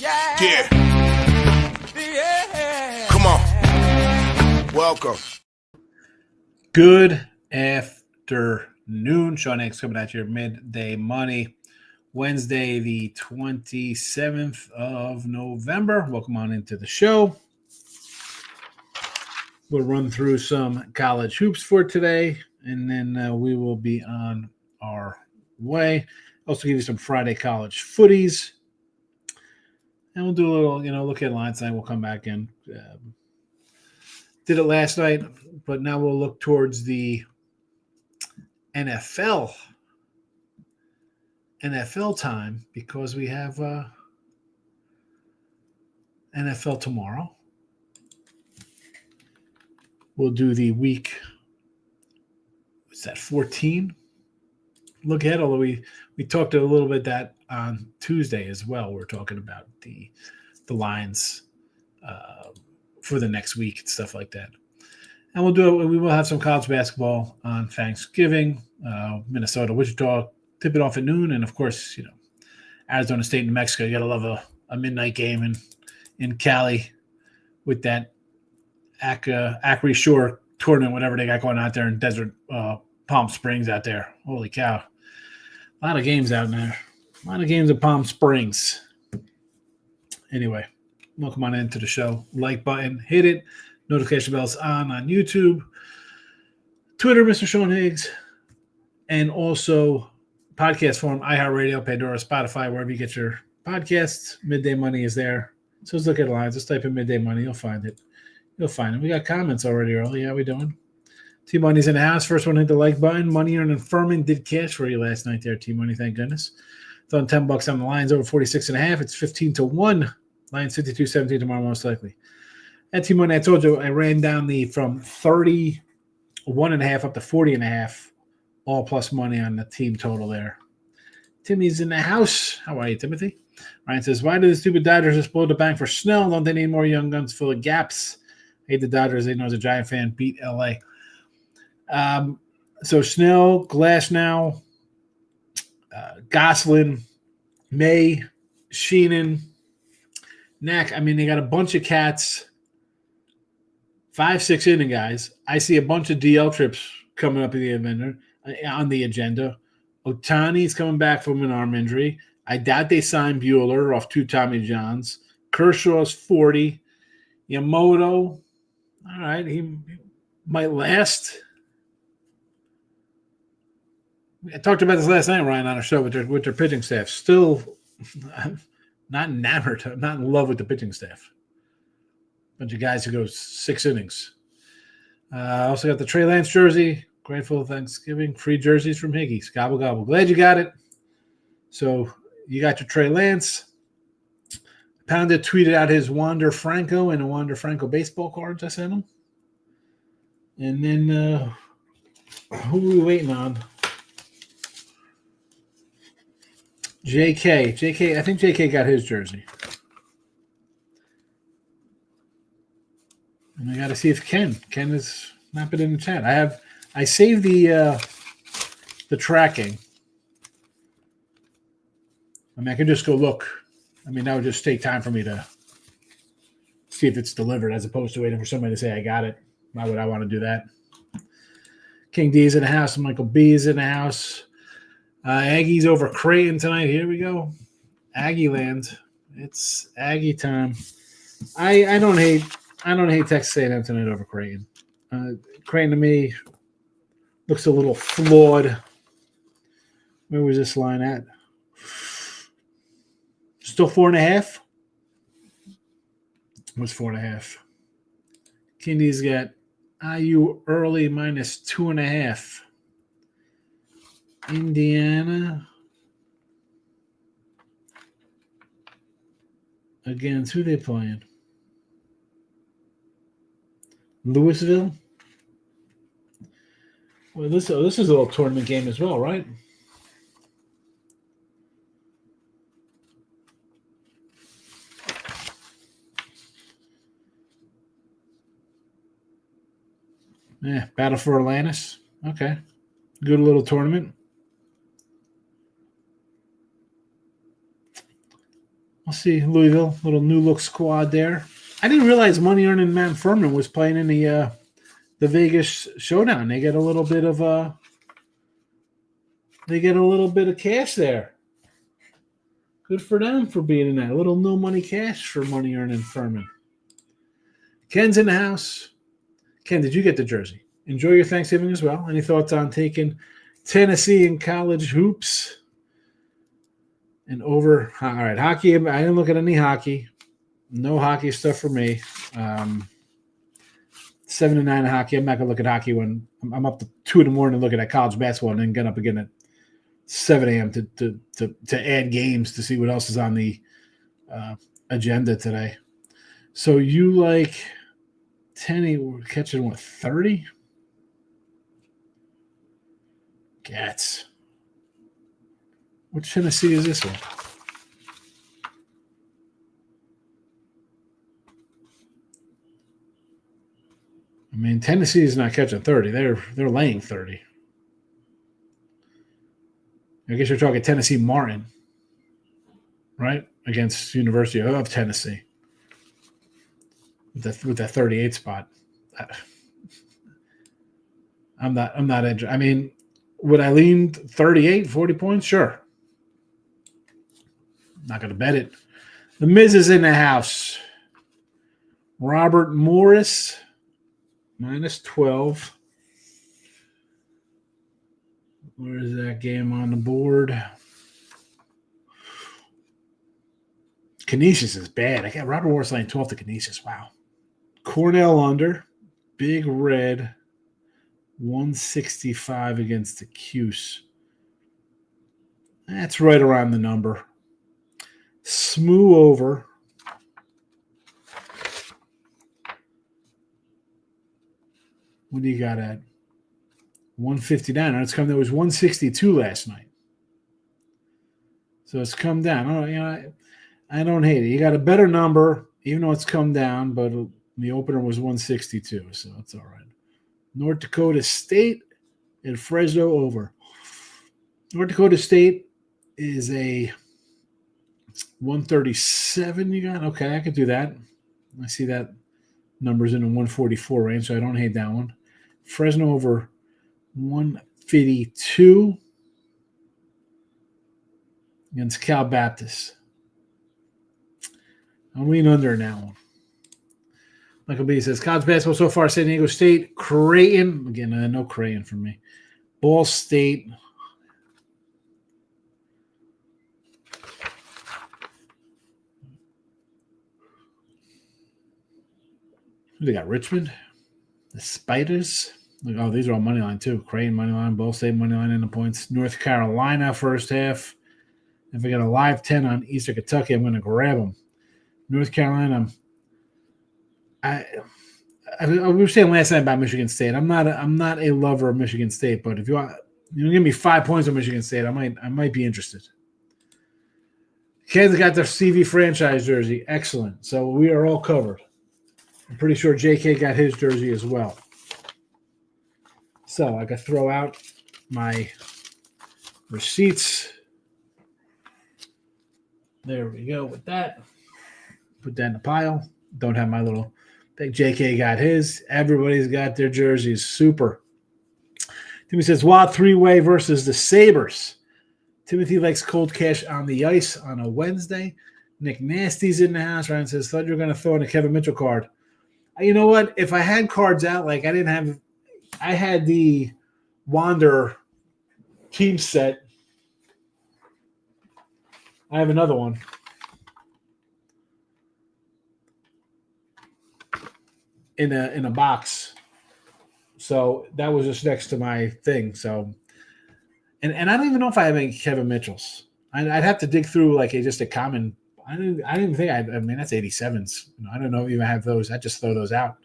Yeah. Come on. Welcome. Good afternoon. Sean Higgs coming at your midday money. Wednesday, the 27th of November. Welcome on into the show. We'll run through some college hoops for today, and then we will be on our way. Also give you some Friday college footies. And we'll do a little, look at lines tonight. We'll come back in. Did it last night, but now we'll look towards the NFL time because we have NFL tomorrow. We'll do the week, what's that, 14? Look ahead, although we talked a little bit that on Tuesday as well. We're talking about the lines for the next week and stuff like that. And we will have some college basketball on Thanksgiving, Minnesota, Wichita, tip it off at noon. And, of course, Arizona State, New Mexico. You got to love a midnight game in Cali with that Acre Shore tournament, whatever they got going out there in Desert Palm Springs out there. Holy cow. A lot of games out there. A lot of games at Palm Springs. Anyway, welcome on into the show. Like button, hit it. Notification bells on YouTube, Twitter, Mr. Sean Higgs, and also podcast form, iHeartRadio, Pandora, Spotify, wherever you get your podcasts. Midday Money is there. So let's look at the lines. Just type in Midday Money. You'll find it. We got comments already early. How we doing? T-Money's in the house. First one, hit the like button. Money earned and Furman did cash for you last night there, T-Money. Thank goodness. Throwing $10 on the lines over 46.5. It's 15-1. Lions 52-17 tomorrow, most likely. And T-Money, I told you, I ran down from 31.5 up to 40.5, all plus money on the team total there. Timmy's in the house. How are you, Timothy? Ryan says, why do the stupid Dodgers just blow the bank for Snell? Don't they need more young guns full of gaps? I hate the Dodgers. They know as a Giant fan, beat L.A. So Snell, Glasnow, Goslin, May, Sheenan, Knack. I mean, they got a bunch of cats. 5-6 inning guys. I see a bunch of DL trips coming up on the agenda. Ohtani's coming back from an arm injury. I doubt they signed Buehler off 2 Tommy Johns. Kershaw's 40. Yamamoto, all right, he might last. I talked about this last night, Ryan, on our show with their pitching staff. Still not enamored, not in love with the pitching staff. Bunch of guys who go 6 innings. Also got the Trey Lance jersey. Grateful Thanksgiving. Free jerseys from Higgies. Gobble, gobble. Glad you got it. So you got your Trey Lance. Pounded tweeted out his Wander Franco and a Wander Franco baseball cards I sent him. And then who are we waiting on? JK. I think JK got his jersey. And I got to see if Ken has not been in the chat. I saved the tracking. I mean, I can just go look. I mean, that would just take time for me to see if it's delivered as opposed to waiting for somebody to say I got it. Why would I want to do that? King D is in the house. Michael B is in the house. Aggies over Creighton tonight. Here we go. Aggie land. It's Aggie time. I don't hate Texas A&M tonight over Creighton. Creighton to me looks a little flawed. Where was this line at? Still 4.5? It was 4.5. Kindy's got IU early minus 2.5. Indiana against who they playing? Louisville. Well, this is a little tournament game as well, right? Yeah, Battle for Atlantis. Okay. Good little tournament. We'll see Louisville, little new look squad there. I didn't realize Money Earning Mount Vernon was playing in the Vegas Showdown. They get a little bit of cash there. Good for them for being in that. A little no money cash for Money Earning Furman. Ken's in the house. Ken, did you get the jersey? Enjoy your Thanksgiving as well. Any thoughts on taking Tennessee in college hoops? And over, all right, hockey. I didn't look at any hockey. No hockey stuff for me. 7 to 9 in hockey. I'm not gonna look at hockey when I'm up to 2 in the morning looking at college basketball and then get up again at 7 a.m. to add games to see what else is on the agenda today. So you like Tenny catching what 30? Gats. Which Tennessee is this one? I mean, Tennessee is not catching 30. They're laying 30. I guess you're talking Tennessee Martin, right? Against University of Tennessee with that 38 spot. I'm not interested. I mean, would I lean 38, 40 points? Sure. Not going to bet it. The Miz is in the house. Robert Morris, -12. Where is that game on the board? Canisius is bad. I got Robert Morris laying 12 to Canisius. Wow. Cornell under. Big Red. 165 against the Cuse. That's right around the number. Smoo over. What do you got at? 159. It's come. There was 162 last night. So it's come down. I don't hate it. You got a better number, even though it's come down, but the opener was 162, so it's all right. North Dakota State and Fresno over. North Dakota State is a 137 you got? Okay, I could do that. I see that number's in the 144 range, so I don't hate that one. Fresno over 152 against Cal Baptist. I'll lean under in that one. Michael B says, college basketball so far, San Diego State, Creighton. Again, no Creighton for me. Ball State. They got Richmond. The Spiders. Oh, these are all money line too. Creighton money line, Ball State money line in the points. North Carolina first half. If I got a live 10 on Eastern Kentucky, I'm going to grab them. North Carolina. I we were saying last night about Michigan State. I'm not a lover of Michigan State, but if you want, give me 5 points on Michigan State, I might be interested. Kids got their CV franchise jersey. Excellent. So we are all covered. I'm pretty sure JK got his jersey as well. So I could throw out my receipts. There we go with that. Put that in the pile. Don't have my little big JK got his. Everybody's got their jerseys. Super. Timothy says, Wild three-way versus the Sabres. Timothy likes cold cash on the ice on a Wednesday. Nick Nasty's in the house. Ryan says, thought you were going to throw in a Kevin Mitchell card. You know what? If I had cards out, like I had the Wander team set. I have another one. In a box. So that was just next to my thing. So and I don't even know if I have any Kevin Mitchells. I'd have to dig through just a common. I didn't think I mean that's 87s. I don't know if you have those. I just throw those out.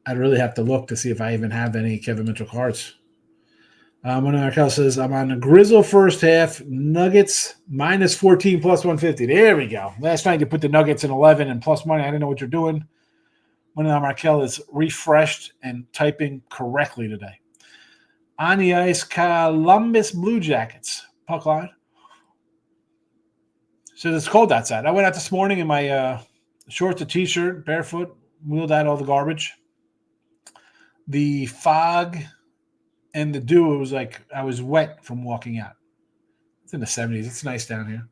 I'd really have to look to see if I even have any Kevin Mitchell cards. One of our Markel says, I'm on the Grizzle first half. Nuggets -14 plus 150. There we go. Last night you put the Nuggets in 11 and plus money. I didn't know what you're doing. One of our Markel is refreshed and typing correctly today. On the ice, Columbus Blue Jackets. Puck line. So it's cold outside. I went out this morning in my shorts, a t-shirt, barefoot, wheeled out all the garbage. The fog and the dew, it was like I was wet from walking out. It's in the 70s. It's nice down here.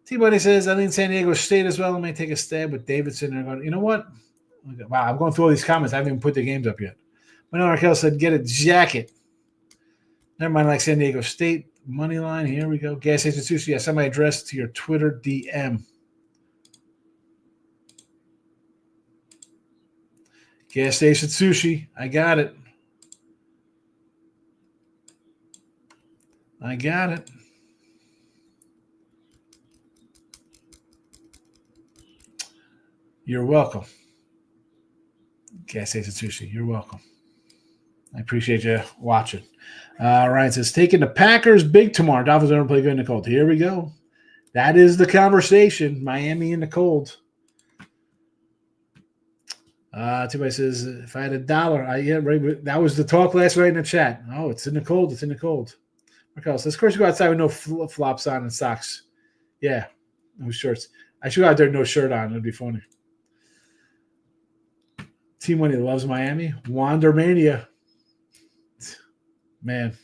T-Buddy says, I lean San Diego State as well. I may take a stab with Davidson. And going, you know what? Wow, I'm going through all these comments. I haven't even put the games up yet. Manuel Raquel said, get a jacket. Never mind, like San Diego State. Money line. Here we go. Gas Station Sushi. I sent my address to your Twitter DM. Gas Station Sushi. I got it. I got it. You're welcome. Gas Station Sushi. You're welcome. I appreciate you watching. Ryan says, taking the Packers big tomorrow. Dolphins don't play good in the cold. Here we go. That is the conversation. Miami in the cold. Somebody says, if I had $1, right, that was the talk last night in the chat. Oh, it's in the cold. It's in the cold. Markel says, of course you go outside with no flip-flops on and socks. Yeah, no shirts. I should go out there with no shirt on. It'd be funny. Team Money loves Miami. Wandermania. Man,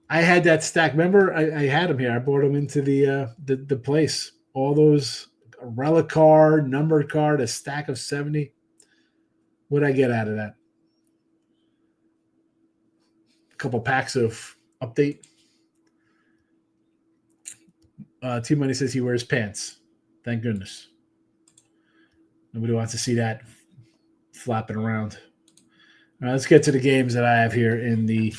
I had that stack. Remember, I had them here. I brought them into the place. All those relic card, numbered card, a stack of 70. What'd I get out of that? A couple packs of update. Team Money says he wears pants. Thank goodness. Nobody wants to see that flapping around. All right, let's get to the games that I have here in the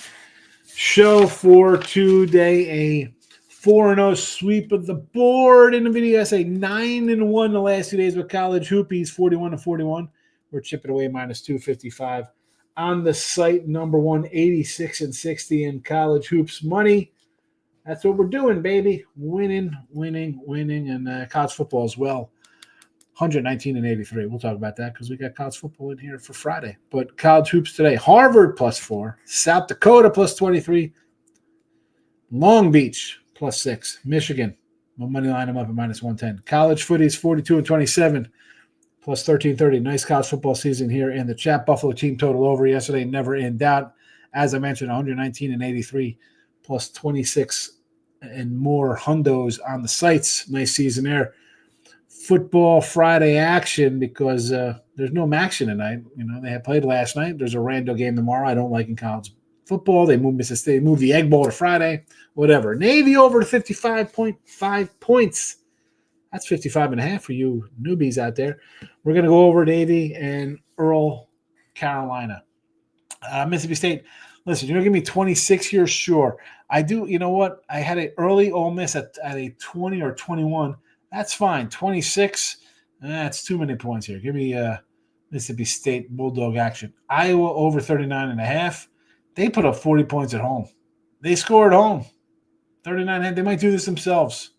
show for today. A 4-0 sweep of the board in the video. I say 9-1 the last 2 days with college hoopies, 41-41. We're chipping away minus 255 on the site. Number one, 86-60 in college hoops money. That's what we're doing, baby. Winning, and college football as well. 119-83. We'll talk about that because we got college football in here for Friday. But college hoops today. Harvard +4. South Dakota +23. Long Beach +6. Michigan. No money line them up at -110. College footies 42-27. +1330. Nice college football season here in the chat. Buffalo team total over yesterday. Never in doubt. As I mentioned, 119-83. +26 and more hundos on the sites. Nice season there. Football Friday action because there's no action tonight. You know, they had played last night. There's a rando game tomorrow. I don't like in college football. They moved Mississippi. They moved the Egg Bowl to Friday. Whatever. Navy over to 55.5 points. That's 55.5 for you newbies out there. We're going to go over Navy and Earl, Carolina. Mississippi State. Listen, you're going to give me 26 here? Sure. I do. You know what? I had an early Ole Miss at a 20 or 21. That's fine. 26, that's too many points here. Give me Mississippi State Bulldog action. Iowa over 39.5. They put up 40 points at home. They scored at home. 39. They might do this themselves.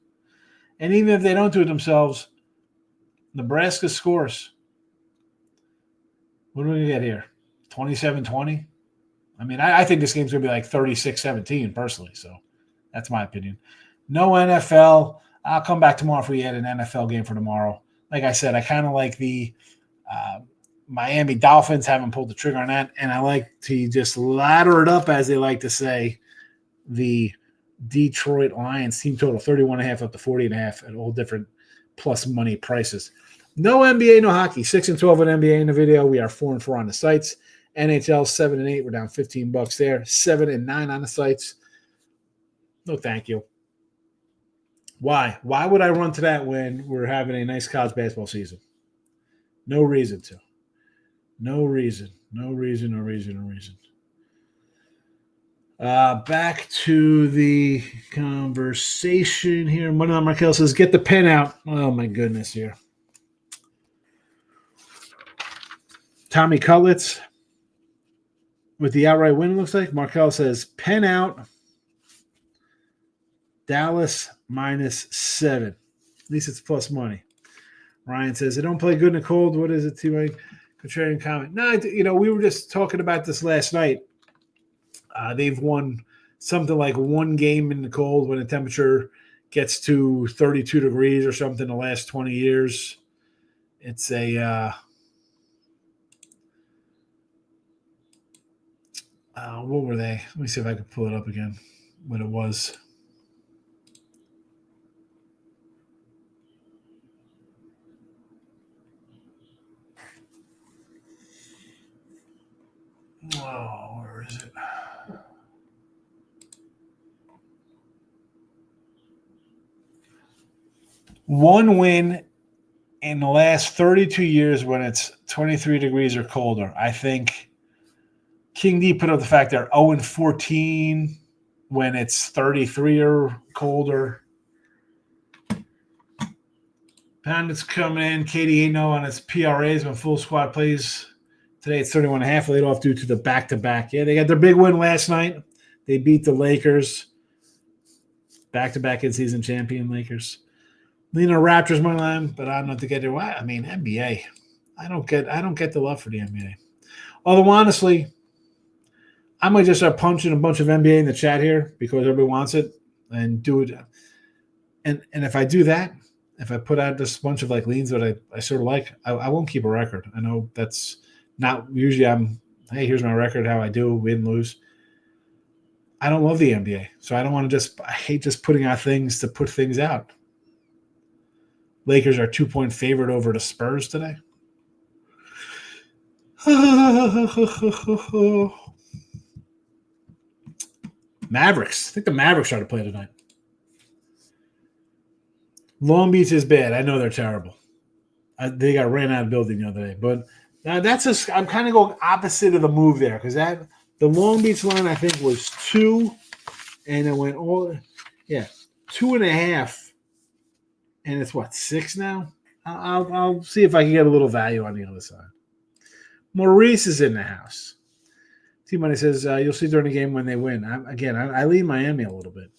And even if they don't do it themselves, Nebraska scores. What do we get here? 27-20? I mean, I think this game's going to be like 36-17 personally. So that's my opinion. No NFL. I'll come back tomorrow if we had an NFL game for tomorrow. Like I said, I kind of like the Miami Dolphins. Haven't pulled the trigger on that. And I like to just ladder it up, as they like to say, the Detroit Lions team total 31.5 up to 40.5 at all different plus money prices. No NBA, no hockey. 6-12 in NBA in the video. We are 4-4 on the sites. NHL 7-8. We're down $15 there. 7-9 on the sites. No, thank you. Why? Why would I run to that when we're having a nice college basketball season? No reason to. No reason. Back to the conversation here. Moneyline Markel says, get the pen out. Oh, my goodness here. Tommy Cutlets with the outright win, it looks like. Markel says, pen out. Dallas -7. At least it's plus money. Ryan says, they don't play good in the cold. What is it, T-Wayne? Contrarian comment. No, we were just talking about this last night. They've won something like one game in the cold when the temperature gets to 32 degrees or something the last 20 years. It's a what were they? Let me see if I can pull it up again. What it was. Oh, where is it? One win in the last 32 years when it's 23 degrees or colder. I think King D put up the fact they're 0-14 when it's 33 or colder. Poundit's coming in. KD 8-0 on its PRAs when full squad plays. Today it's 31.5, laid off due to the back-to-back. Yeah, they got their big win last night. They beat the Lakers. Back-to-back in-season champion Lakers. Leaning Raptors money line, but I don't know if to get it. I mean, NBA. I don't get the love for the NBA. Although honestly, I might just start punching a bunch of NBA in the chat here because everybody wants it and do it. And if I do that, if I put out this bunch of like leans that I sort of like, I won't keep a record. I know that's not usually hey, here's my record, how I do, win, lose. I don't love the NBA. So I don't want to I hate just putting out things to put things out. Lakers are 2-point favorite over the Spurs today. Mavericks. I think the Mavericks are to play tonight. Long Beach is bad. I know they're terrible. They got ran out of the building the other day. But I'm kind of going opposite of the move there because the Long Beach line I think was 2, and it went 2.5. And it's 6 now? I'll see if I can get a little value on the other side. Maurice is in the house. T-Money says, you'll see during the game when they win. I lean Miami a little bit.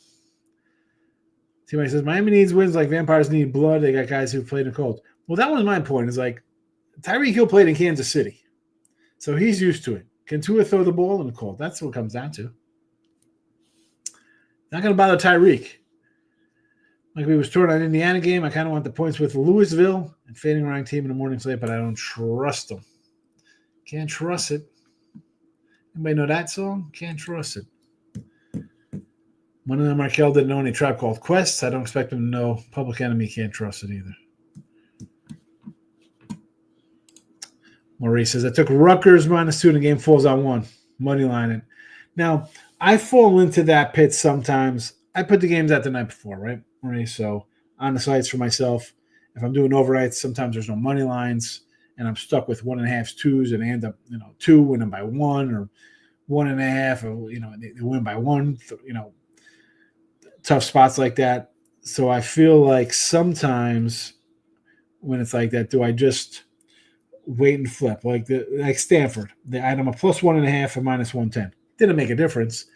T-Money says, Miami needs wins like vampires need blood. They got guys who played in the cold. Well, that was my point. Is like Tyreek Hill played in Kansas City. So he's used to it. Can Tua throw the ball in the cold? That's what it comes down to. Not going to bother Tyreek. Like we was touring on Indiana game, I kind of want the points with Louisville and fading around team in the morning slate, but I don't trust them. Can't trust it. Anybody know that song? Can't trust it. One of them, Markel, didn't know any Tribe Called Quest. I don't expect him to know Public Enemy. Can't trust it either. Maurice says, I took Rutgers -2 and the game falls on 1. Money line it. Now, I fall into that pit sometimes. I put the games out the night before, right? So on the sites for myself, if I'm doing overnights, sometimes there's no money lines, and I'm stuck with 1.5s, 2s, and I end up, 2 winning by 1 or 1.5, or they win by 1. Tough spots like that. So I feel like sometimes when it's like that, do I just wait and flip like Stanford? I had them a +1.5 and -110. Didn't make a difference,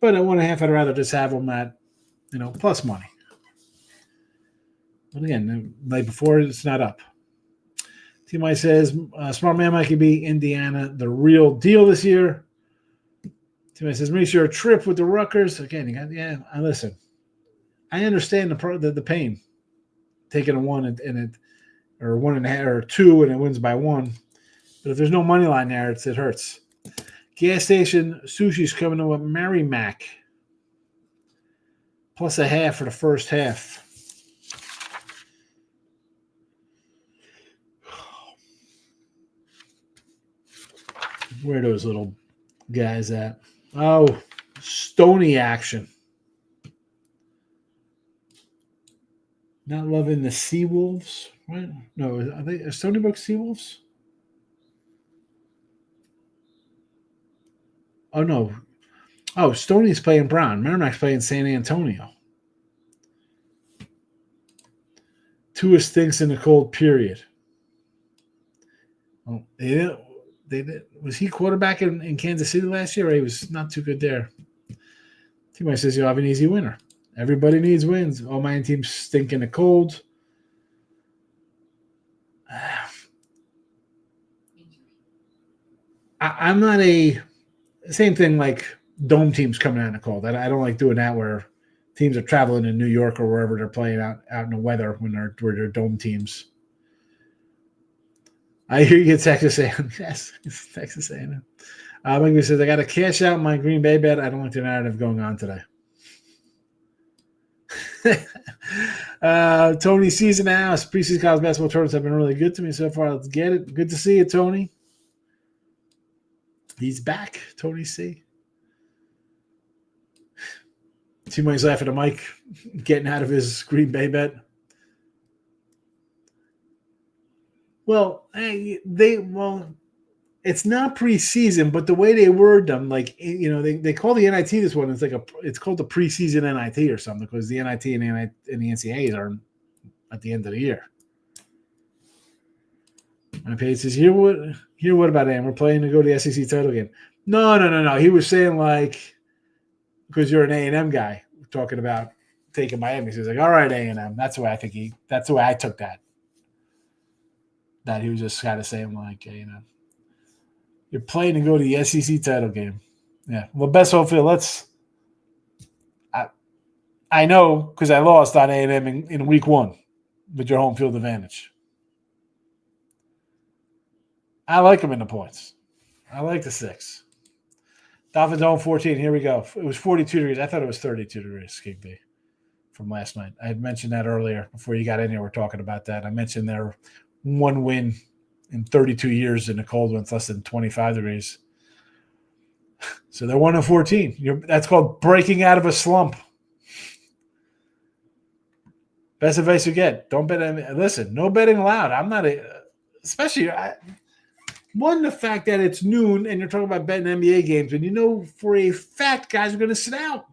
but at 1.5, I'd rather just have them at plus money. But again, the night before, it's not up. T-Mike says, smart man Mikey B, Indiana, the real deal this year. T-Mike says, make sure a trip with the Rutgers. Again, listen. I understand the pain. Taking a 1 and it, or 1.5 or 2 and it wins by 1. But if there's no money line there, it hurts. Gas station sushi's coming to a Merrimack. +0.5 for the first half. Where are those little guys at? Oh, Stony action. Not loving the Seawolves, right? No, are Stony Brook Seawolves? Oh, no. Oh, Stony's playing Brown. Merrimack's playing San Antonio. Tua stinks in the cold, period. Oh, they did. Was he quarterback in Kansas City last year? Or he was not too good there. T-Mike says you'll have an easy winner. Everybody needs wins. All my teams stink in the cold. I'm not same thing like dome teams coming out in the cold. I don't like doing that where teams are traveling in New York or wherever they're playing out in the weather when they're dome teams. I hear you, Texas A&M. Yes, it's Texas A&M. Mike says, I got to cash out my Green Bay bet. I don't like the narrative going on today. Tony C's in the house. Preseason college basketball tournaments have been really good to me so far. Let's get it. Good to see you, Tony. He's back, Tony C. T-Money's laughing at Mike getting out of his Green Bay bet. Well, it's not preseason, but the way they word them, like, they call the NIT this one. It's called the preseason NIT or something because the NIT and the NCAAs are at the end of the year. My page says, here what about AM? We're playing to go to the SEC title game. No. He was saying, like, because you're an A&M guy talking about taking Miami. So he's like, all right, A&M. That's the way that's the way I took that. That he was just kind of saying, like, you're playing to go to the SEC title game. Yeah. Well, best hopefully I know because I lost on A&M in week 1 with your home field advantage. I like them in the points. I like the 6. Dolphins home 14. Here we go. It was 42 degrees. I thought it was 32 degrees, CFB, from last night. I had mentioned that earlier before you got in here. We're talking about that. I mentioned their 1 win in 32 years in the cold when it's less than 25 degrees. So they're 1-14. That's called breaking out of a slump. Best advice you get. Don't bet. Listen, no betting allowed. I'm not especially the fact that it's noon and you're talking about betting NBA games and you know for a fact guys are going to sit out.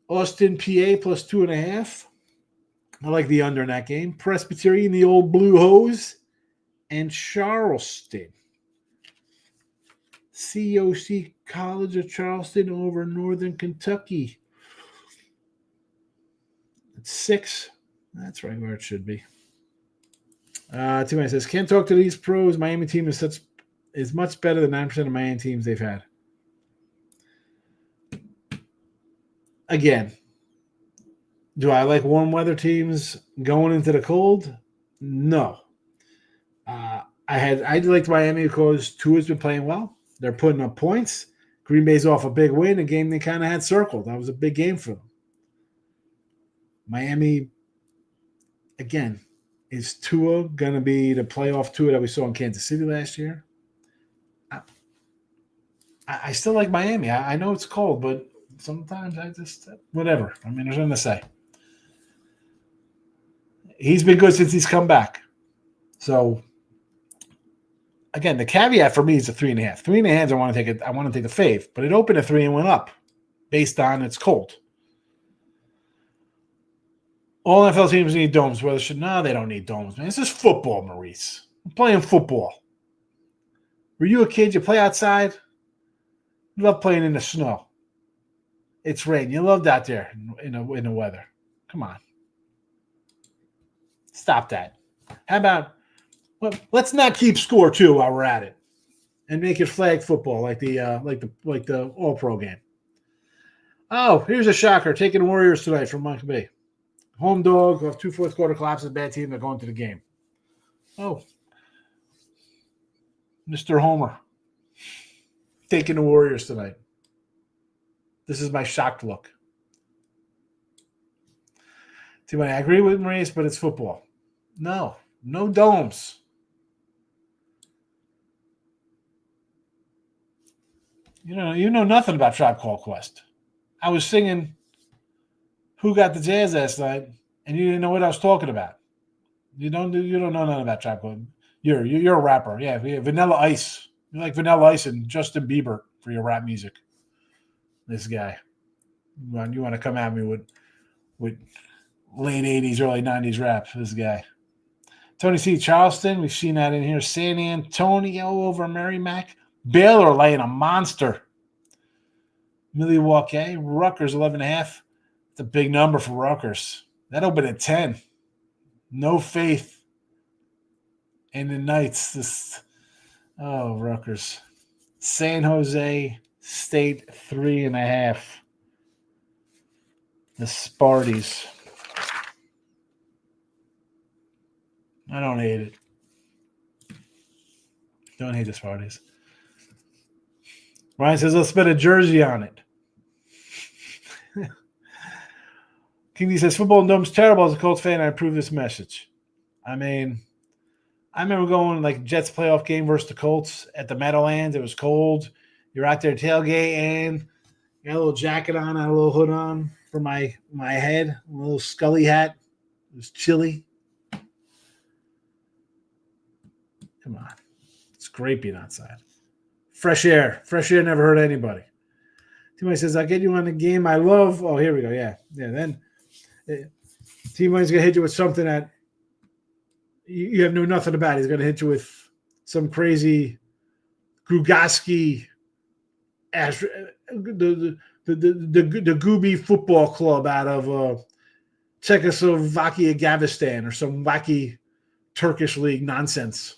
Austin, PA plus 2.5. I like the under in that game. Presbyterian, the old Blue Hose, and Charleston. COC College of Charleston over Northern Kentucky. It's 6. That's right where it should be. T-Man says, can't talk to these pros. Miami team is much better than 9% of Miami teams they've had. Again, do I like warm weather teams going into the cold? No. I liked Miami because Tua's been playing well. They're putting up points. Green Bay's off a big win, a game they kind of had circled. That was a big game for them. Miami, again, is Tua going to be the playoff Tua that we saw in Kansas City last year? I still like Miami. I know it's cold, but sometimes I just whatever. I mean, there's nothing to say. He's been good since he's come back. So, again, the caveat for me is a 3.5. 3.5, I want to take the fave, but it opened at 3 and went up based on it's cold. All NFL teams need domes. They don't need domes, man. This is football, Maurice. I'm playing football. Were you a kid? You play outside? You love playing in the snow. It's rain. You loved out there in the weather. Come on. Stop that. How about let's not keep score too while we're at it, and make it flag football like the All Pro game. Oh, here's a shocker. Taking Warriors tonight from Mike B. Home dog who have 2 fourth quarter collapses, bad team. They're going to the game. Oh, Mr. Homer taking the Warriors tonight. This is my shocked look. I agree with Maurice, but it's football. No domes. You know nothing about Tribe Called Quest. I was singing Who Got the Jazz last night, and you didn't know what I was talking about. You don't know nothing about Tribe Called. You're a rapper. Yeah, Vanilla Ice. You like Vanilla Ice and Justin Bieber for your rap music. This guy. You want to come at me with late 80s, early 90s rap, this guy. Tony C. Charleston, we've seen that in here. San Antonio over Merrimack. Baylor laying a monster. Milwaukee. Rutgers 11.5. It's a big number for Rutgers. That opened at 10. No faith in the Knights. Rutgers. San Jose State 3.5. The Sparties. I don't hate it. Don't hate the Sparties. Ryan says, let's bet a jersey on it. Kingy says, football in Dome's terrible. As a Colts fan, I approve this message. I mean, I remember going like Jets playoff game versus the Colts at the Meadowlands. It was cold. You're out there tailgating. You got a little jacket on, a little hood on for my head, a little Scully hat. It was chilly. Come on. It's great being outside. Fresh air. Fresh air never hurt anybody. T-Money says, I'll get you on the game I love. Oh, here we go. Yeah. Then T-Money's going to hit you with something that you have nothing about. He's going to hit you with some crazy Grugaski, the Gooby football club out of Czechoslovakia, Gavistan, or some wacky Turkish league nonsense.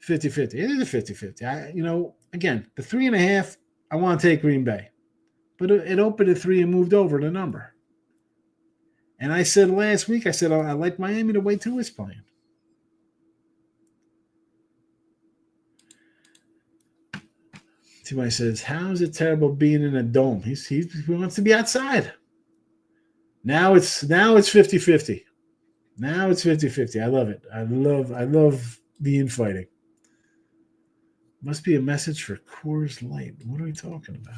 50-50. It is a 50-50. Again, the 3.5, I want to take Green Bay. But it opened at 3 and moved over the number. And I said last week, I like Miami the way Tua is playing. Somebody says, how is it terrible being in a dome? He wants to be outside. Now it's 50-50. Now it's 50-50. I love it. I love the infighting. Must be a message for Coors Light. What are we talking about?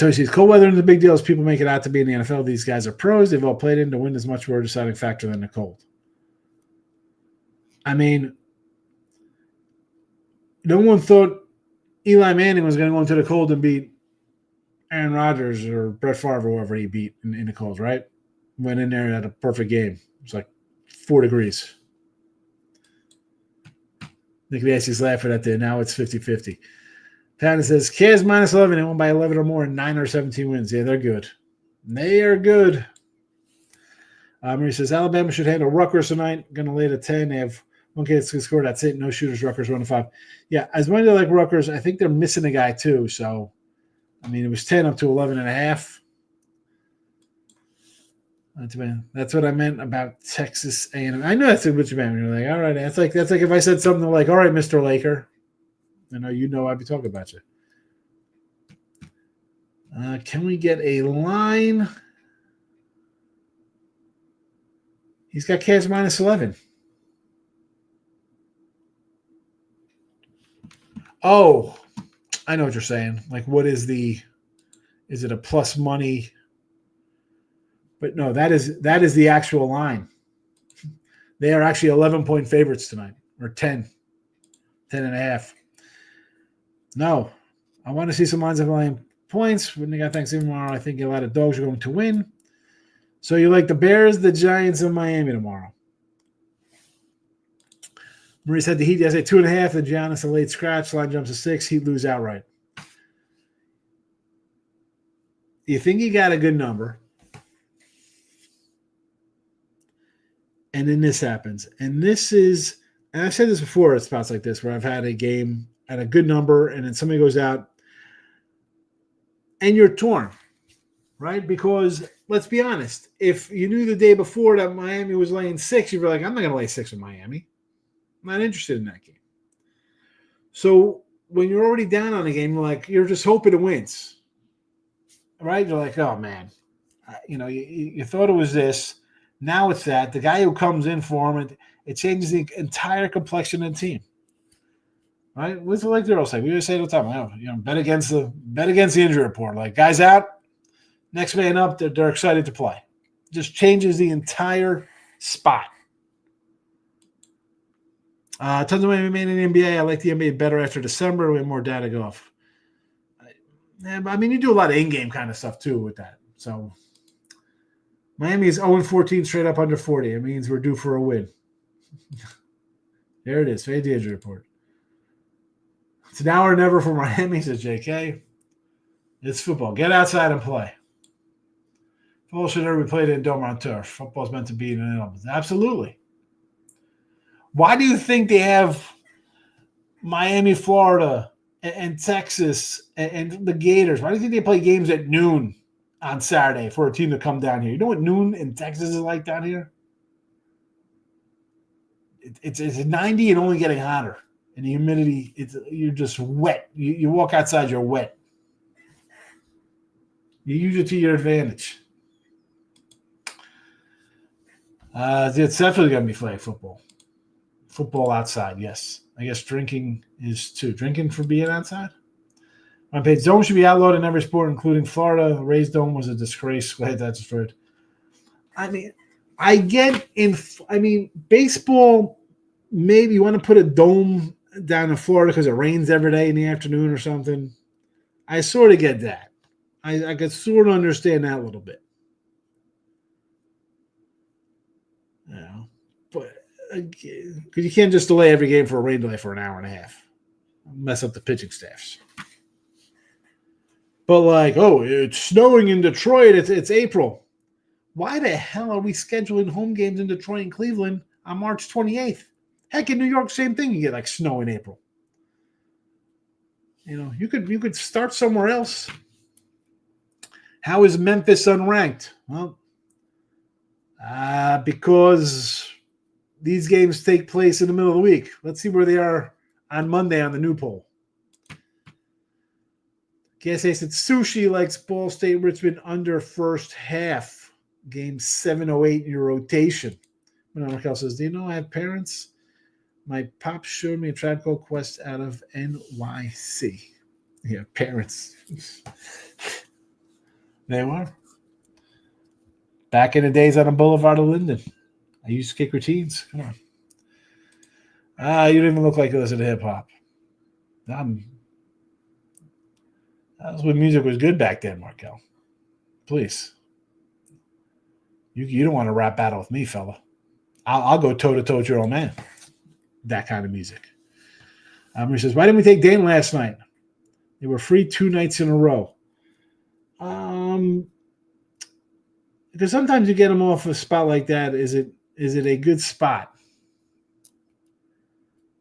Tony says, cold weather is a big deal as people make it out to be in the NFL. These guys are pros. They've all played in. The wind is much more a deciding factor than the cold. I mean, no one thought Eli Manning was going to go into the cold and beat Aaron Rodgers or Brett Favre or whoever he beat in the cold, right? Went in there and had a perfect game. It was like 4 degrees. Nick Nasty's laughing at that. Now it's 50-50. Patton says, Cavs -11. They won by 11 or more in 9 or 17 wins. Yeah, they're good. They are good. Marie says, Alabama should handle Rutgers tonight. Going to lay to 10. They have one kid that's going to score. That's it. No shooters. Rutgers 1-5. Yeah, as much as I like Rutgers, I think they're missing a guy too. So, I mean, it was 10 up to 11.5. That's what I meant about Texas A&M. I know that's what you meant. You're like, all right. That's like if I said something like, all right, Mr. Laker. I know I'd be talking about you. Can we get a line? He's got Cavs -11. Oh, I know what you're saying. Like, what is it a plus money? But no, that is the actual line. They are actually 11-point favorites tonight, or 10.5. No, I want to see some lines of line points. When they got Thanksgiving tomorrow, I think a lot of dogs are going to win. So you like the Bears, the Giants, and Miami tomorrow. Marie said the Heat has a 2.5. The Giannis a late scratch. Line jumps to 6. Heat lose outright. You think you got a good number. And then this happens. And this is, and I've said this before at spots like this where I've had a game at a good number and then somebody goes out and you're torn, right? Because let's be honest, if you knew the day before that Miami was laying 6, you'd be like, I'm not going to lay 6 with Miami. I'm not interested in that game. So when you're already down on a game, you're just hoping it wins, right? You're like, oh man, you thought it was this. Now it's that. The guy who comes in for him, it changes the entire complexion of the team. Right? What's it like the girls say? We always say it all the time. Bet against the injury report. Like, guys out, next man up, they're excited to play. Just changes the entire spot. Tons of money made in the NBA. I like the NBA better after December. We have more data go off. I mean, you do a lot of in-game kind of stuff too with that. So Miami is 0-14 straight up under 40. It means we're due for a win. There it is. Fade the injury report. It's now or never for Miami, says JK. It's football. Get outside and play. Football should never be played in dome on turf. Football's meant to be in an element. Absolutely. Why do you think they have Miami, Florida, and Texas, and the Gators. Why do you think they play games at noon on Saturday for a team to come down here? You know what noon in Texas is like down here? It's 90 and only getting hotter. And the humidity, you're just wet. You walk outside, you're wet. You use it to your advantage. It's definitely going to be flag football. Football outside, yes. I guess drinking is too. Drinking for being outside? On page, dome should be outlawed in every sport, including Florida. The Rays dome was a disgrace. Glad that's destroyed. I mean, baseball, maybe you want to put a dome down in Florida because it rains every day in the afternoon or something. I sort of get that. I could sort of understand that a little bit. But because you can't just delay every game for a rain delay for an hour and a half. Mess up the pitching staffs. But it's snowing in Detroit. It's April. Why the hell are we scheduling home games in Detroit and Cleveland on March 28th? Heck, in New York, same thing. You get snow in April. You could start somewhere else. How is Memphis unranked? Well, because these games take place in the middle of the week. Let's see where they are on Monday on the new poll. KSA said Sushi likes Ball State Richmond under first half. Game 708 in your rotation. Raquel says, do you know I have parents? My pop showed me a Tribe Called Quest out of NYC. Yeah, parents. They were. Back in the days on the Boulevard of Linden. I used to kick routines. Come on. You don't even look like you listen to hip-hop. That was when music was good back then, Markel. Please. You don't want to rap battle with me, fella. I'll go toe-to-toe with your old man. That kind of music. He says, why didn't we take Dane last night? They were free 2 nights in a row. Because sometimes you get them off a spot like that. Is it a good spot?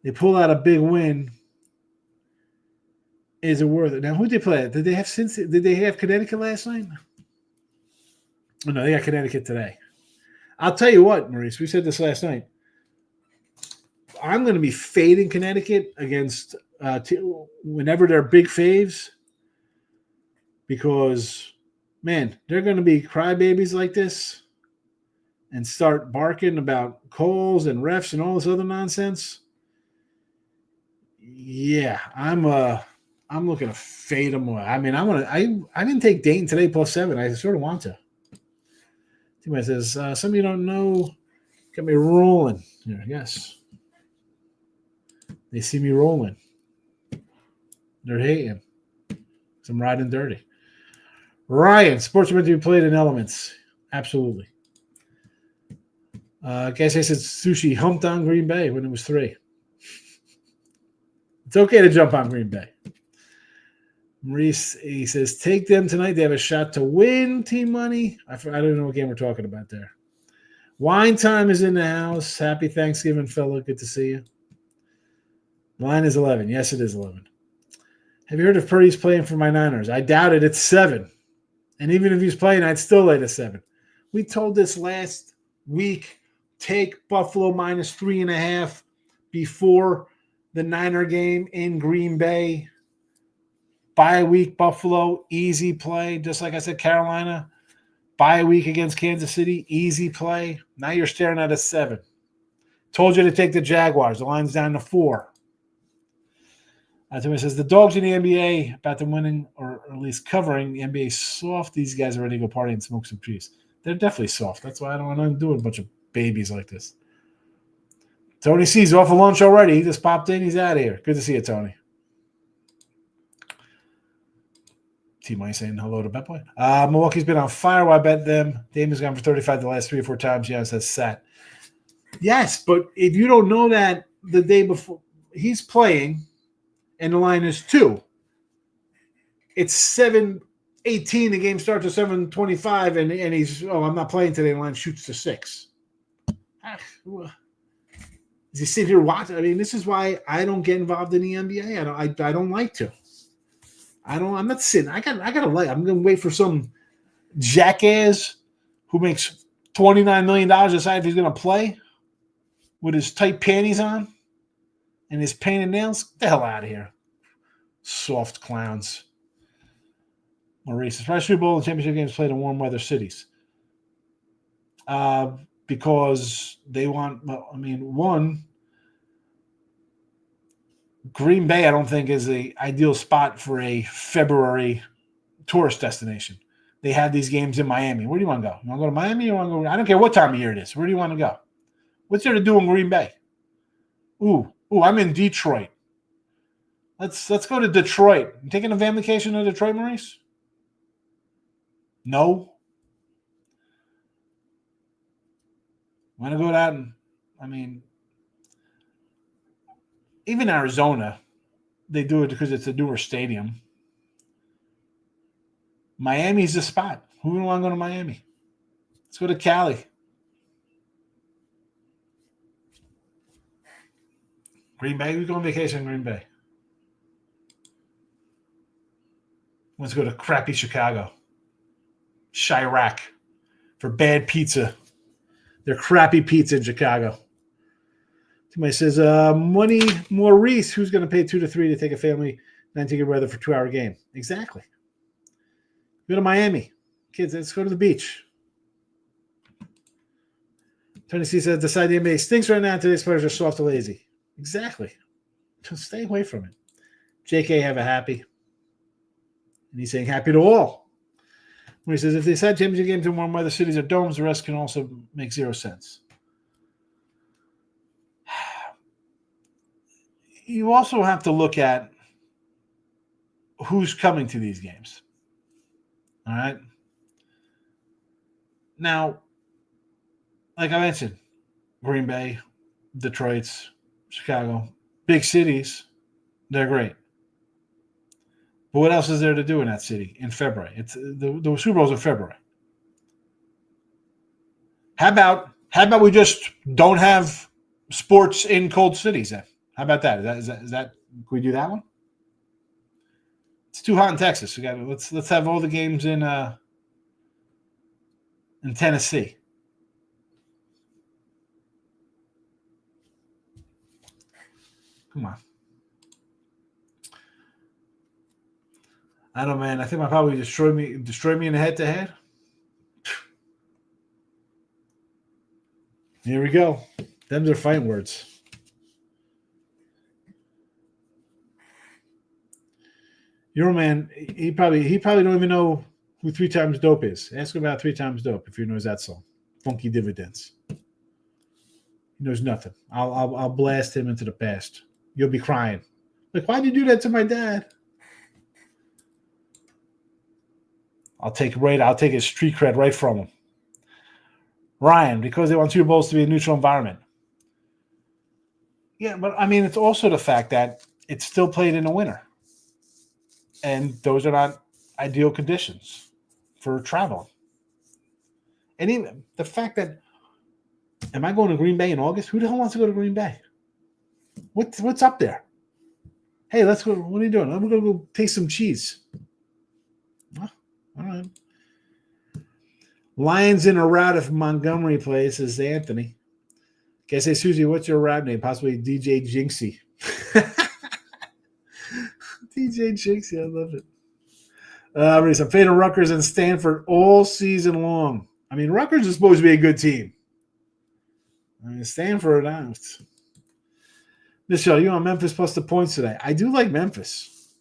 They pull out a big win. Is it worth it? Now, who did they play? Did they have Connecticut last night? Oh, no, they got Connecticut today. I'll tell you what, Maurice, we said this last night. I'm going to be fading Connecticut against whenever they're big faves because, man, they're going to be crybabies like this and start barking about calls and refs and all this other nonsense. Yeah, I'm looking to fade them away. I mean, I didn't take Dayton today +7. I sort of want to. Somebody says, some of you don't know, got me rolling. Here, yes. They see me rolling. They're hating. I'm riding dirty. Ryan, sports are meant to be played in elements. Absolutely. Guess I said Sushi humped on Green Bay when it was 3. It's okay to jump on Green Bay. Maurice, he says, take them tonight. They have a shot to win team money. I don't know what game we're talking about there. Wine time is in the house. Happy Thanksgiving, fella. Good to see you. Line is 11. Yes, it is 11. Have you heard if Purdy's playing for my Niners? I doubt it. It's 7. And even if he's playing, I'd still lay to 7. We told this last week, take Buffalo -3.5 before the Niner game in Green Bay. Bye week, Buffalo, easy play. Just like I said, Carolina, bye week against Kansas City, easy play. Now you're staring at a 7. Told you to take the Jaguars. The line's down to 4. Somebody says, the dogs in the NBA about them winning or at least covering the NBA soft. These guys are ready to go party and smoke some trees. They're definitely soft. That's why I don't want to do a bunch of babies like this. Tony C's off of lunch already. He just popped in. He's out of here. Good to see you, Tony. T-Money saying hello to Bet Boy. Milwaukee's been on fire. Why bet them? Damon's gone for 35 the last 3 or 4 times. Giannis has sat. Yes, but if you don't know that the day before he's playing and the line is 2, it's 7:18. The game starts at 7:25, and he's, I'm not playing today. The line shoots to 6. Does he sit here watching? I mean, this is why I don't get involved in the NBA. I don't like to. I'm not sitting. I gotta like. I'm gonna wait for some jackass who makes $29 million to decide if he's gonna play with his tight panties on and his painted nails. Get the hell out of here. Soft clowns. Maurice, surprise Super Bowl and championship games played in warm weather cities. Because they want, one, Green Bay, I don't think, is the ideal spot for a February tourist destination. They have these games in Miami. Where do you want to go? You want to go to Miami or want to go? I don't care what time of year it is. Where do you want to go? What's there to do in Green Bay? Ooh, I'm in Detroit. Let's go to Detroit. You taking a van vacation to Detroit, Maurice? No. Want to go out and, even Arizona, they do it because it's a newer stadium. Miami's the spot. Who would want to go to Miami? Let's go to Cali. Green Bay? We go on vacation in Green Bay. Let's go to crappy Chicago. Chirac for bad pizza. They're crappy pizza in Chicago. Somebody says, money Maurice, who's going to pay $2 to $3 to take a family 9-ticket weather for 2-hour game? Exactly. Go to Miami. Kids, let's go to the beach. Tony C says, decide the NBA stinks right now. Today's players are soft and lazy. Exactly. Just stay away from it. JK, have a happy. And he's saying happy to all. When he says, if they decide championship games in warm weather cities or domes, the rest can also make 0 sense. You also have to look at who's coming to these games. All right. Now, like I mentioned, Green Bay, Detroit, Chicago, big cities, they're great. But what else is there to do in that city in February? It's the Super Bowl's in February. How about we just don't have sports in cold cities then? How about that? Is that can we do that one? It's too hot in Texas. Let's have all the games in Tennessee. Come on. I don't know, man. I think my probably destroy me in the head-to-head. Here we go. Them's are fighting words. Your man, he probably don't even know who 3 Times Dope is. Ask him about 3 Times Dope if he knows that song. Funky Dividends. He knows nothing. I'll blast him into the past. You'll be crying. Like, why'd you do that to my dad? I'll take his street cred right from him. Ryan, because they want Super Bowls to be a neutral environment. Yeah, but it's also the fact that it's still played in the winter. And those are not ideal conditions for traveling. And even the fact that, am I going to Green Bay in August? Who the hell wants to go to Green Bay? What's up there? Hey, let's go. What are you doing? I'm going to go taste some cheese. Oh, all right. Lions in a route if Montgomery plays, says Anthony. Okay, say, Susie, what's your rap name? Possibly DJ Jinxie. DJ Jinxie, I love it. I'm fading Rutgers and Stanford all season long. Rutgers is supposed to be a good team. Stanford, Michelle, you on Memphis plus the points today? I do like Memphis.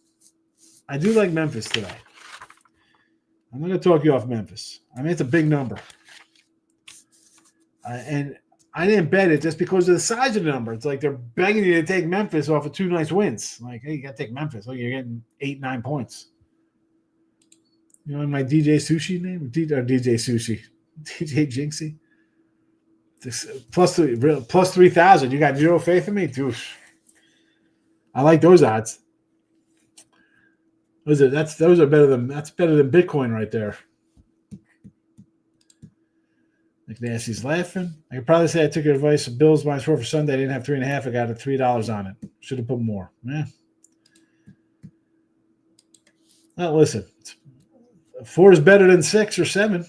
Today. I'm not going to talk you off Memphis. It's a big number. And I didn't bet it just because of the size of the number. It's like they're begging you to take Memphis off of 2 nice wins. Like, hey, you got to take Memphis. You're getting 8-9 points. You know my DJ Sushi name? DJ Sushi. DJ Jinxie. Plus 3,000. You got 0 faith in me? Dude. I like those odds. Those are better than Bitcoin right there. Like Nasty's laughing. I could probably say I took your advice. Bills -4 for Sunday. I didn't have 3.5. I got it $3 on it. Should have put more. Yeah. Well, listen. 4 is better than 6 or 7.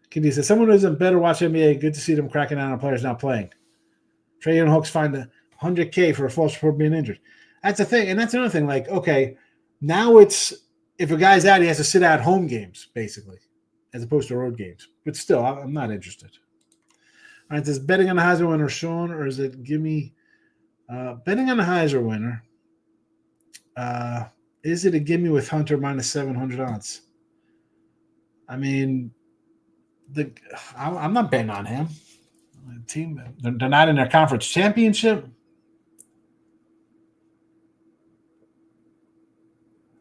Kenny said, someone who isn't better watch NBA. Good to see them cracking down on players not playing. Trey and Hooks find $100K for a false report being injured. That's the thing. And that's another thing. Like, okay, now it's if a guy's out, he has to sit out home games, basically, as opposed to road games. But still, I'm not interested. All right, is betting on the Heisman winner, Sean, or is it give me betting on the Heisman winner? Is it a gimme with Hunter minus 700 odds? I mean, I'm not betting on him. The team, they're not in their conference championship.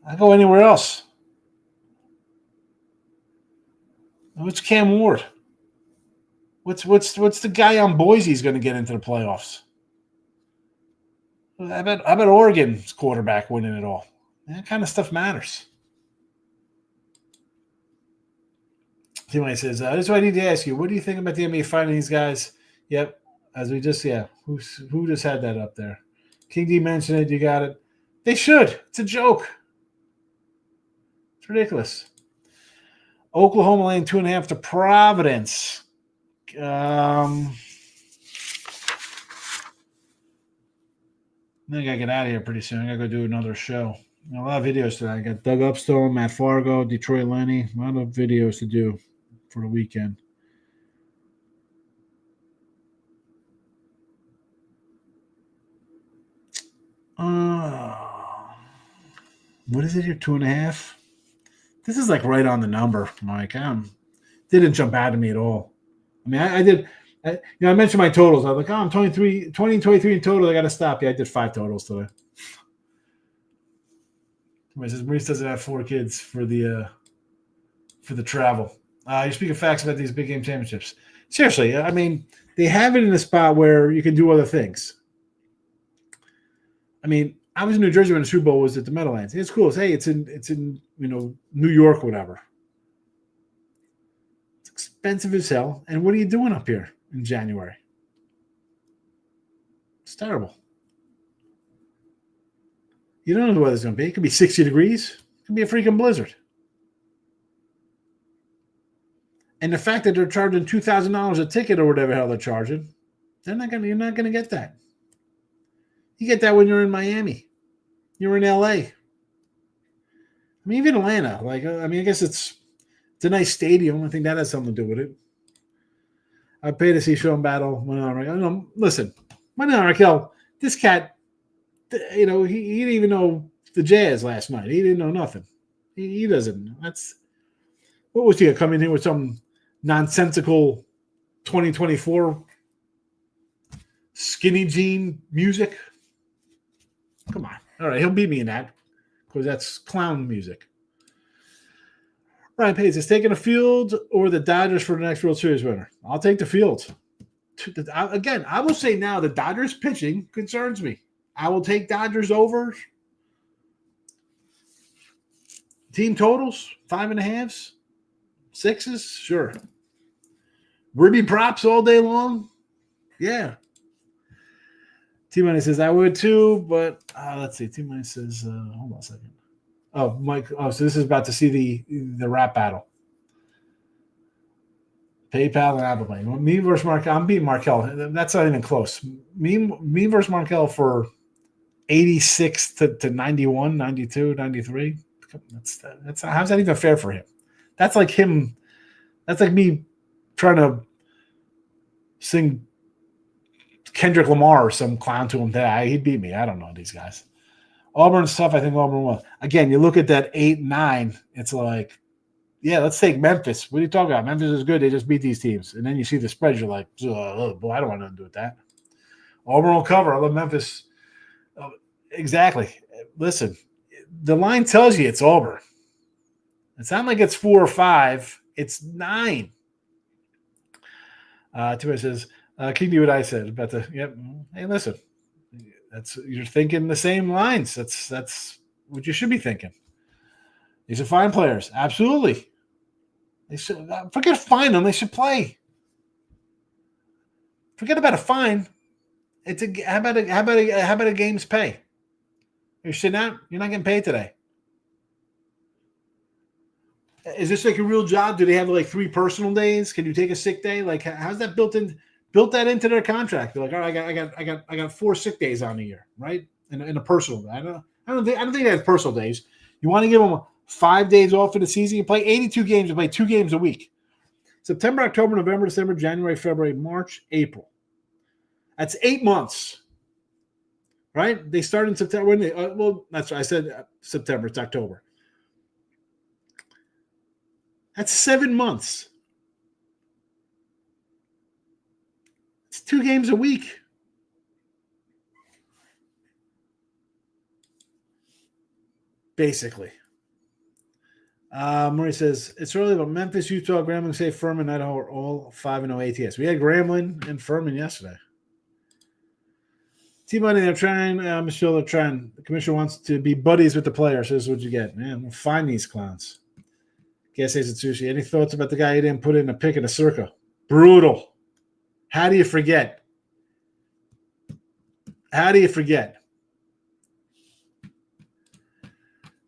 I go anywhere else. What's Cam Ward? What's the guy on Boise's going to get into the playoffs? I bet Oregon's quarterback winning it all. That kind of stuff matters. Somebody says, that's what I need to ask you. What do you think about the NBA finding these guys? Yep. As we just, who just had that up there? King D mentioned it. You got it. They should. It's a joke. It's ridiculous. Oklahoma laying 2.5 to Providence. I think I get out of here pretty soon. I gotta go do another show. A lot of videos today. I got Doug Upstone, Matt Fargo, Detroit Lenny. A lot of videos to do for the weekend. What is it here? 2.5. This is like right on the number, Mike. Didn't jump out at me at all. I mean, I did. I mentioned my totals. I was like, I'm 20 and 23 in total. I got to stop. Yeah, I did 5 totals today. Somebody says Maurice doesn't have 4 kids for the travel. You're speaking facts about these big game championships. Seriously, I mean, they have it in a spot where you can do other things. I mean, I was in New Jersey when the Super Bowl was at the Meadowlands. It's cool. It's in New York, whatever. It's expensive as hell. And what are you doing up here in January? It's terrible. You don't know the weather's going to be. It could be 60 degrees. It could be a freaking blizzard. And the fact that they're charging $2,000 a ticket or whatever the hell they're charging, you're not going to get that. You get that when you're in Miami. You're in LA. I mean, even Atlanta. I guess it's a nice stadium. I think that has something to do with it. I pay to see Sean battle. Listen, Manuel Raquel, this cat, he didn't even know the Jazz last night. He didn't know nothing. He doesn't. What was he coming here with some nonsensical 2024 skinny jean music? Come on. All right, he'll beat me in that because that's clown music. Ryan Page is taking the field or the Dodgers for the next World Series winner. I'll take the field. Again, I will say now the Dodgers pitching concerns me. I will take Dodgers over. Team totals, 5.5s, 6s, sure. Ruby props all day long, yeah. T-Money says, I would too, but let's see. T-Money says, hold on a second. Oh, Mike. Oh, so this is about to see the rap battle. PayPal and Apple Pay. Me versus Markel. I'm beating Markel. That's not even close. Me versus Markel for 86 to 91, 92, 93. That's how's that even fair for him? That's like him. That's like me trying to sing Kendrick Lamar or some clown to him today. He'd beat me. I don't know these guys. Auburn's tough. I think Auburn will. Again, you look at that 8-9. It's like, yeah, let's take Memphis. What are you talking about? Memphis is good. They just beat these teams. And then you see the spread. You're like, oh, boy, I don't want nothing to do with that. Auburn will cover. I love Memphis. Exactly. Listen, the line tells you it's Auburn. It's not like it's 4 or 5. It's 9. Tua says, can you do what I said about the? Yep. Hey, listen, you're thinking the same lines. That's what you should be thinking. These are fine players, absolutely. They should forget find them. They should play. Forget about a fine. How about a game's pay? You're sitting out. You're not getting paid today. Is this like a real job? Do they have like 3 personal days? Can you take a sick day? Like, how's that built that into their contract? They're like, all right, I got 4 sick days on a year, right? In a personal day. I don't think they have personal days. You want to give them 5 days off for the season? You play 82 games. You play 2 games a week. September, October, November, December, January, February, March, April. That's 8 months, right? They start in September. That's what I said. September. It's October. That's 7 months. It's 2 games a week. Basically. Murray says, it's early, but Memphis, Utah, Grambling, State, Furman, Idaho are all 5-0 ATS. We had Grambling and Furman yesterday. T-Money, they're trying. Michelle, they're trying. The commissioner wants to be buddies with the players. This is what you get. Man, we'll find these clowns. Guess it's Sushi. Any thoughts about the guy who didn't put in a pick in a circa? Brutal. How do you forget?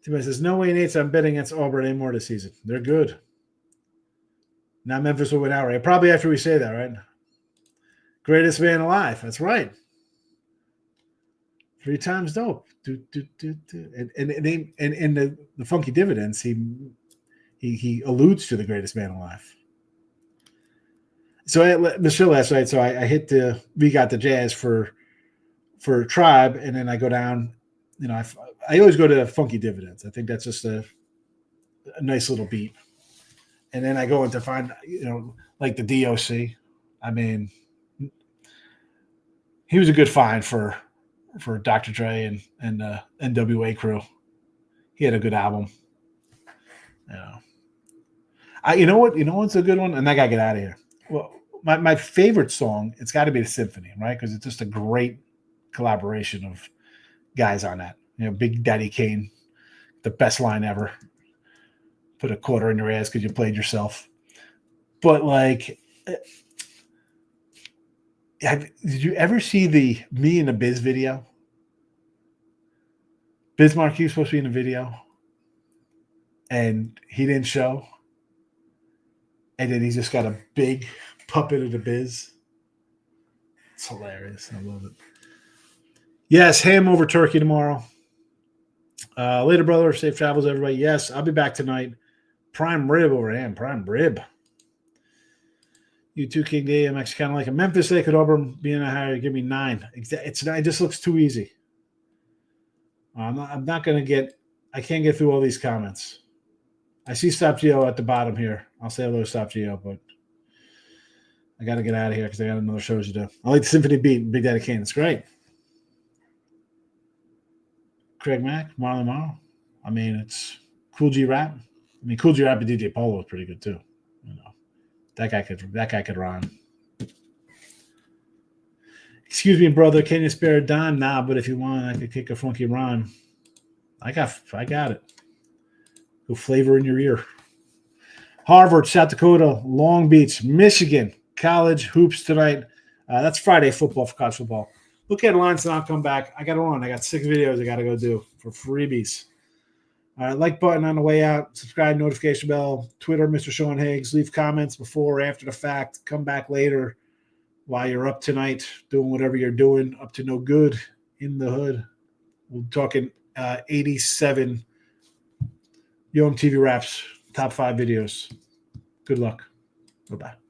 T-Money says, no way, Nate, I'm betting against Auburn anymore this season. They're good. Now Memphis will win outright. Probably after we say that, right? Greatest man alive. That's right. 3 times dope. And the funky dividends, he alludes to the greatest man alive. So Michelle last night, so I hit we got the Jazz for Tribe, and then I go down. You know, I always go to funky dividends. I think that's just a nice little beat. And then I go into find, like the DOC. I mean, he was a good find for Dr. Dre and NWA crew. He had a good album. You know what's a good one? And I gotta get out of here. Well, my favorite song, it's got to be the Symphony, right? Because it's just a great collaboration of guys on that. Big Daddy Kane, the best line ever. Put a quarter in your ass because you played yourself. But did you ever see the Me and the Biz video? Biz Markie was supposed to be in the video, and he didn't show. And then he just got a big puppet of the Biz. It's hilarious. I love it. Yes, ham over turkey tomorrow. Later, brother. Safe travels, everybody. Yes, I'll be back tonight. Prime rib over ham. Prime rib. You too, King D. I'm actually kind of like a Memphis. They could Auburn being a higher. Give me 9. It just looks too easy. I'm not going to get. I can't get through all these comments. I see Stop Geo at the bottom here. I'll say hello to Stop Geo, but I got to get out of here because I got another show to do. I like the Symphony Beat. Big Daddy Kane. It's great. Craig Mack, Marlon Morrow. I mean, it's Cool G Rap. I mean, Cool G Rap and DJ Polo was pretty good too. That guy could rhyme. Excuse me, brother. Can you spare a dime? Nah, but if you want, I could kick a funky rhyme. I got it. Go flavor in your ear. Harvard, South Dakota, Long Beach, Michigan, college hoops tonight. That's Friday football for college football. Look at lines and I'll come back. I got to run. I got 6 videos I got to go do for freebies. All right, like button on the way out. Subscribe, notification bell. Twitter, Mr. Sean Higgs. Leave comments before or after the fact. Come back later while you're up tonight doing whatever you're doing. Up to no good in the hood. We're talking 87 Yo MTV Raps, top 5 videos. Good luck. Bye-bye.